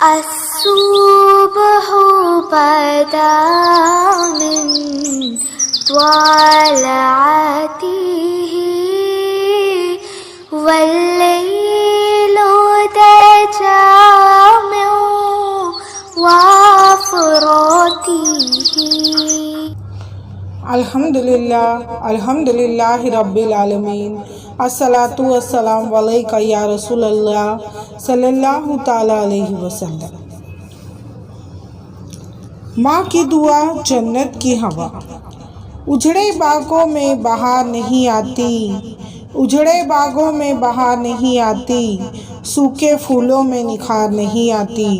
الصبح بدا من طلعته والليل دجى من وفراته. الحمدللہ رب العالمین، الصلاۃ والسلام علیکہ یا رسول اللہ صلی اللہ تعالی علیہ وسلم۔ ماں کی دعا، جنت کی ہوا۔ اجڑے باغوں میں بہار نہیں آتی، اجڑے باغوں میں بہار نہیں آتی، سوکھے پھولوں میں نکھار نہیں آتی۔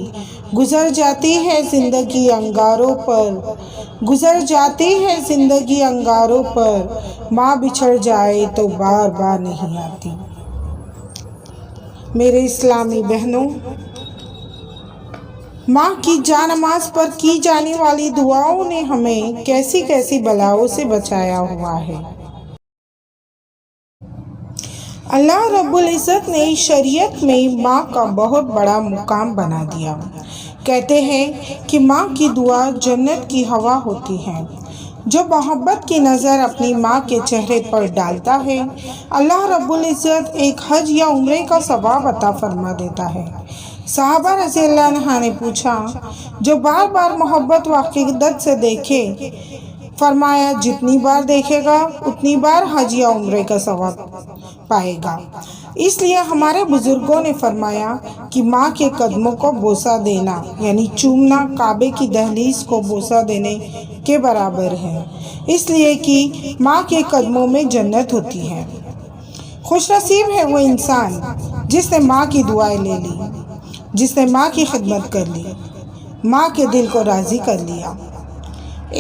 گزر جاتی ہے زندگی انگاروں پر، گزر جاتی ہے زندگی انگاروں پر، ماں بچھڑ جائے تو بار بار نہیں آتی۔ میرے اسلامی بہنوں، ماں کی جانماز پر کی جانے والی دعاؤں نے ہمیں کیسی کیسی بلاؤں سے بچایا ہوا ہے۔ اللہ رب العزت نے شریعت میں ماں کا بہت بڑا مقام بنا دیا۔ کہتے ہیں کہ ماں کی دعا جنت کی ہوا ہوتی ہے۔ جو محبت کی نظر اپنی ماں کے چہرے پر ڈالتا ہے، اللہ رب العزت ایک حج یا عمرے کا ثواب عطا فرما دیتا ہے۔ صحابہ رضی اللہ عنہ نے پوچھا، جو بار بار محبت و عقیدت سے دیکھے، فرمایا جتنی بار دیکھے گا اتنی بار حج یا عمرے کا ثواب پائے گا۔ اس لیے ہمارے بزرگوں نے فرمایا کہ ماں کے قدموں کو بوسہ دینا یعنی چومنا کعبے کی دہلیز کو بوسہ دینے کے برابر ہے، اس لیے کہ ماں کے قدموں میں جنت ہوتی ہے۔ خوش نصیب ہے وہ انسان جس نے ماں کی دعائیں لے لی، جس نے ماں کی خدمت کر لی، ماں کے دل کو راضی کر لیا۔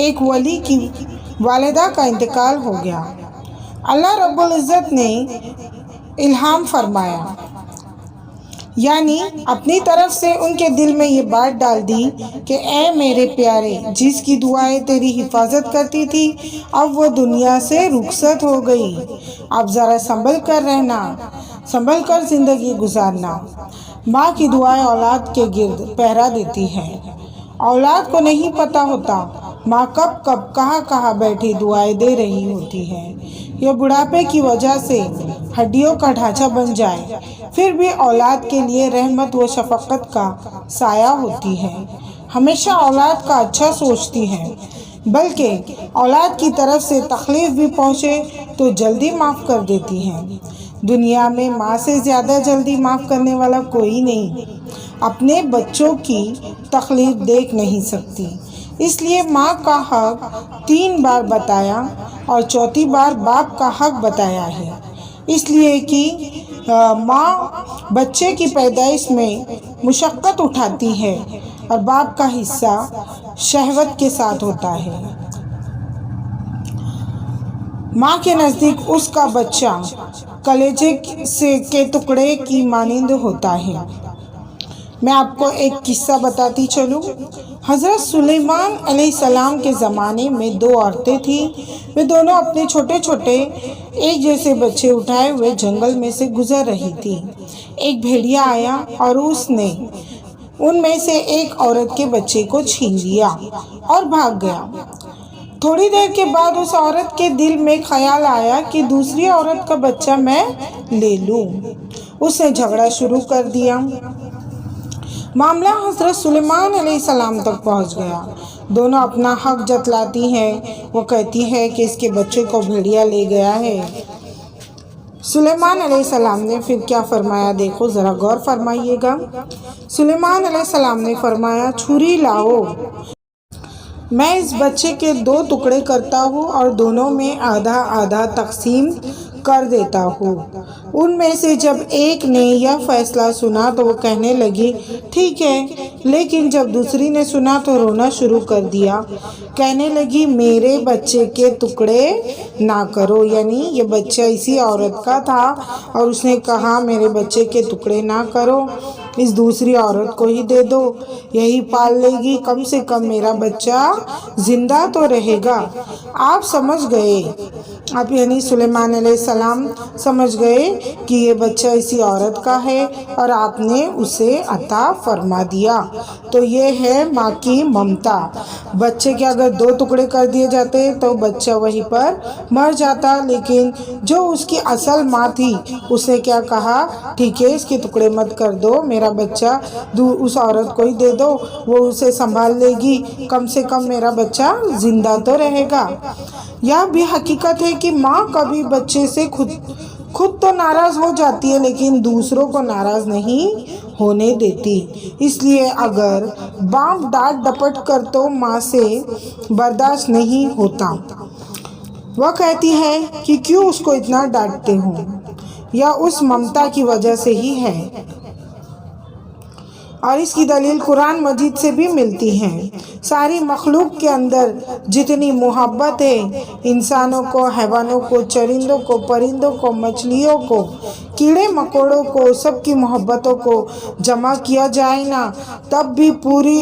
ایک ولی کی والدہ کا انتقال ہو گیا۔ اللہ رب العزت نے الہام فرمایا، یعنی اپنی طرف سے ان کے دل میں یہ بات ڈال دی کہ اے میرے پیارے، جس کی دعائیں تیری حفاظت کرتی تھی اب وہ دنیا سے رخصت ہو گئی، اب ذرا سنبھل کر رہنا، سنبھل کر زندگی گزارنا۔ ماں کی دعائیں اولاد کے گرد پہرا دیتی ہیں۔ اولاد کو نہیں پتہ ہوتا ماں کب کب کہاں کہاں بیٹھی دعائیں دے رہی ہوتی ہے۔ یہ بڑھاپے کی وجہ سے ہڈیوں کا ڈھانچہ بن جائے پھر بھی اولاد کے لیے رحمت و شفقت کا سایہ ہوتی ہے۔ ہمیشہ اولاد کا اچھا سوچتی ہے، بلکہ اولاد کی طرف سے تکلیف بھی پہنچے تو جلدی معاف کر دیتی ہے۔ دنیا میں ماں سے زیادہ جلدی معاف کرنے والا کوئی نہیں۔ اپنے بچوں کی تکلیف دیکھ نہیں سکتی، اس لیے ماں کا حق 3 بار بتایا اور 4تھی بار باپ کا حق بتایا ہے، اس لیے کہ ماں بچے کی پیدائش میں مشقت اٹھاتی ہے اور باپ کا حصہ شہوت کے ساتھ ہوتا ہے۔ ماں کے نزدیک اس کا بچہ کلیجے کے ٹکڑے کی مانند ہوتا ہے۔ میں آپ کو ایک قصہ بتاتی چلوں۔ حضرت سلیمان علیہ السلام کے زمانے میں 2 عورتیں تھیں۔ وہ دونوں اپنے چھوٹے چھوٹے ایک جیسے بچے اٹھائے ہوئے جنگل میں سے گزر رہی تھیں۔ ایک بھیڑیا آیا اور اس نے ان میں سے ایک عورت کے بچے کو چھین لیا اور بھاگ گیا۔ تھوڑی دیر کے بعد اس عورت کے دل میں خیال آیا کہ دوسری عورت کا بچہ میں لے لوں۔ اس نے جھگڑا شروع کر دیا۔ معاملہ حضرت سلیمان علیہ السلام تک پہنچ گیا۔ دونوں اپنا حق جتلاتی ہیں۔ وہ کہتی ہے کہ اس کے بچے کو بھیڑیا لے گیا ہے۔ سلیمان علیہ السلام نے پھر کیا فرمایا، دیکھو ذرا غور فرمائیے گا۔ سلیمان علیہ السلام نے فرمایا، چھری لاؤ، میں اس بچے کے 2 ٹکڑے کرتا ہوں اور دونوں میں آدھا آدھا تقسیم کر دیتا ہوں۔ ان میں سے جب ایک نے یہ فیصلہ سنا تو وہ کہنے لگی ٹھیک ہے، لیکن جب دوسری نے سنا تو رونا شروع کر دیا، کہنے لگی میرے بچے کے ٹکڑے نہ کرو، یعنی یہ بچہ اسی عورت کا تھا اور اس نے کہا میرے بچے کے ٹکڑے نہ کرو، اس دوسری عورت کو ہی دے دو، یہی پال لے گی، کم سے کم میرا بچہ زندہ تو رہے گا۔ آپ سمجھ گئے اب یعنی سلیمان علیہ السلام سمجھ گئے کہ یہ بچہ اسی عورت کا ہے اور آپ نے اسے عطا فرما دیا۔ تو یہ ہے ماں کی ممتا۔ بچے کے اگر 2 ٹکڑے کر دیے جاتے تو بچہ وہیں پر مر جاتا، لیکن جو اس کی اصل ماں تھی اس نے کیا کہا، ٹھیک ہے اس کے ٹکڑے مت کر دو، میرا بچہ اس عورت کو ہی دے دو، وہ اسے سنبھال لے گی، کم سے کم میرا بچہ زندہ تو رہے گا۔ یہ بھی حقیقت ہے کہ ماں کبھی بچے سے خود تو ناراض ہو جاتی ہے لیکن دوسروں کو ناراض نہیں ہونے دیتی۔ اس لیے اگر باپ ڈانٹ ڈپٹ کر تو ماں سے برداشت نہیں ہوتا۔ وہ کہتی ہے کہ کیوں اس کو اتنا ڈانٹتے ہو، یا اس ممتا کی وجہ سے ہی ہے۔ اور اس کی دلیل قرآن مجید سے بھی ملتی ہے۔ ساری مخلوق کے اندر جتنی محبت ہے، انسانوں کو، حیوانوں کو، چرندوں کو، پرندوں کو، مچھلیوں کو، کیڑے مکوڑوں کو، سب کی محبتوں کو جمع کیا جائے نا، تب بھی پوری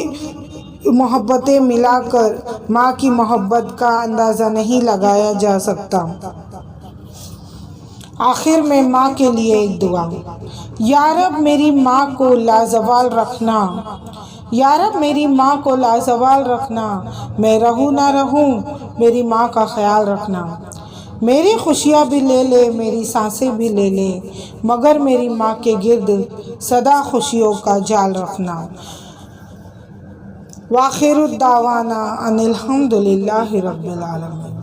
محبتیں ملا کر ماں کی محبت کا اندازہ نہیں لگایا جا سکتا۔ آخر میں ماں کے لیے ایک دعا: یا رب میری ماں کو لازوال رکھنا، یا رب میری ماں کو لازوال رکھنا، میں رہوں نہ رہوں میری ماں کا خیال رکھنا، میری خوشیاں بھی لے لے میری سانسیں بھی لے لے، مگر میری ماں کے گرد سدا خوشیوں کا جال رکھنا۔ وآخر دعوانا ان الحمد للہ رب العالمین۔